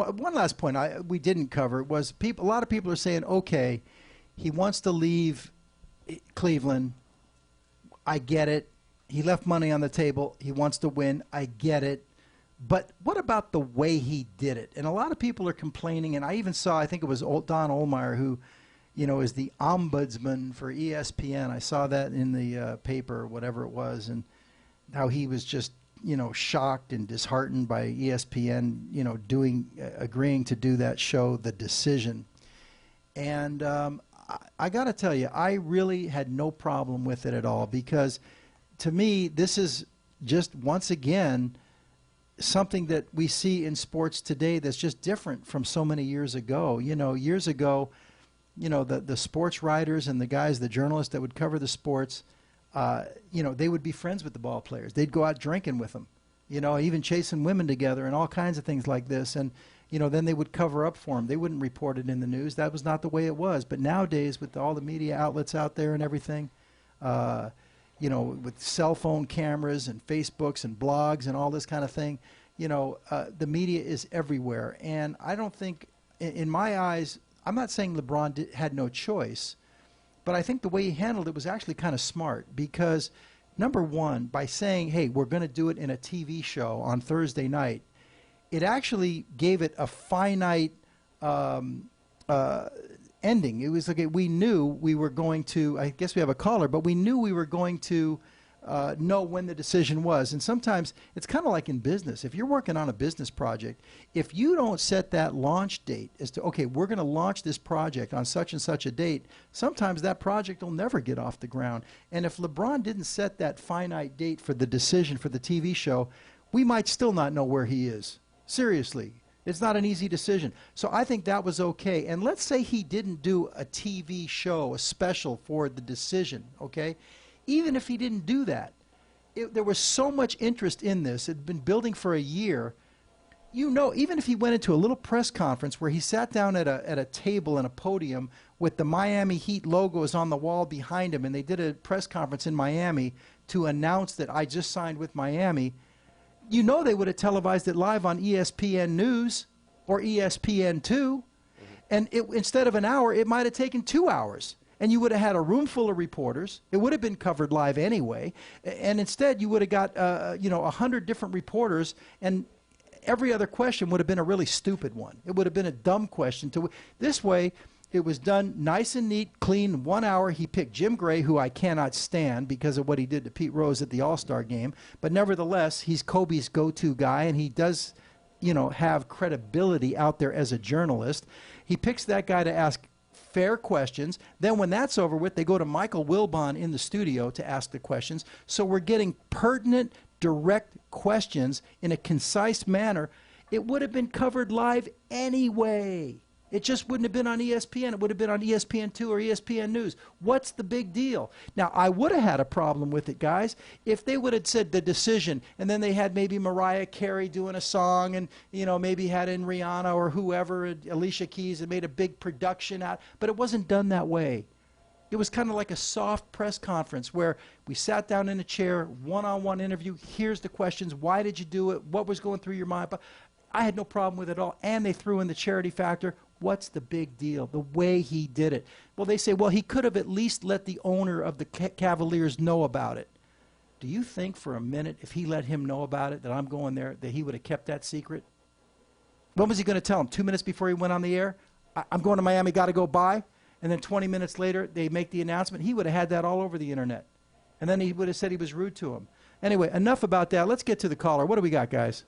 One last point we didn't cover was a lot of people are saying, okay, he wants to leave Cleveland. I get it. He left money on the table. He wants to win. I get it. But what about the way he did it? And a lot of people are complaining, and I even saw, I think it was Don Ohlmeyer, who, you know, is the ombudsman for ESPN. I saw that in the paper, whatever it was, and how he was just, you know, shocked and disheartened by ESPN, you know, agreeing to do that show, The Decision. And I got to tell you, I really had no problem with it at all, because to me, this is just, once again, something that we see in sports today that's just different from so many years ago. You know, years ago, you know, the sports writers and the guys, the journalists that would cover the sports, you know, they would be friends with the ball players. They'd go out drinking with them, you know, even chasing women together and all kinds of things like this. And, you know, then they would cover up for them. They wouldn't report it in the news. That was not the way it was. But nowadays, with all the media outlets out there and everything, you know, with cell phone cameras and Facebooks and blogs and all this kind of thing, you know, the media is everywhere. And I don't think, in my eyes, I'm not saying LeBron had no choice, but I think the way he handled it was actually kind of smart, because, number one, by saying, hey, we're going to do it in a TV show on Thursday night, it actually gave it a finite ending. It was like we knew we were going to, I guess we have a caller, but we knew we were going to know when the decision was. And sometimes it's kind of like in business. If you're working on a business project, if you don't set that launch date as to, okay, we're going to launch this project on such and such a date, sometimes that project will never get off the ground. And if LeBron didn't set that finite date for the decision for the TV show, we might still not know where he is. Seriously. It's not an easy decision. So I think that was okay. And let's say he didn't do a TV show, a special for the decision, okay? Even if he didn't do that, there was so much interest in this. It had been building for a year. You know, even if he went into a little press conference where he sat down at a table and a podium with the Miami Heat logos on the wall behind him, and they did a press conference in Miami to announce that I just signed with Miami, you know they would have televised it live on ESPN News or ESPN2, and instead of an hour, it might have taken 2 hours. And you would have had a room full of reporters. It would have been covered live anyway. And instead, you would have got, you know, 100 different reporters, and every other question would have been a really stupid one. It would have been a dumb question. This way, it was done nice and neat, clean, 1 hour. He picked Jim Gray, who I cannot stand because of what he did to Pete Rose at the All-Star game. But nevertheless, he's Kobe's go-to guy, and he does, you know, have credibility out there as a journalist. He picks that guy to ask fair questions. Then when that's over with, they go to Michael Wilbon in the studio to ask the questions. So we're getting pertinent, direct questions in a concise manner. It would have been covered live anyway. It just wouldn't have been on ESPN. It would have been on ESPN2 or ESPN News. What's the big deal? Now, I would have had a problem with it, guys, if they would have said the decision, and then they had maybe Mariah Carey doing a song, and, you know, maybe had in Rihanna or whoever, Alicia Keys, and made a big production out. But it wasn't done that way. It was kind of like a soft press conference where we sat down in a chair, one-on-one interview. Here's the questions. Why did you do it? What was going through your mind? But I had no problem with it at all. And they threw in the charity factor. What's the big deal? The way he did it. Well, they say, well, he could have at least let the owner of the Cavaliers know about it. Do you think for a minute, if he let him know about it, that I'm going there, that he would have kept that secret? When was he going to tell him? 2 minutes before he went on the air? I'm going to Miami, got to go by? And then 20 minutes later, they make the announcement. He would have had that all over the internet. And then he would have said he was rude to him. Anyway, enough about that. Let's get to the caller. What do we got, guys?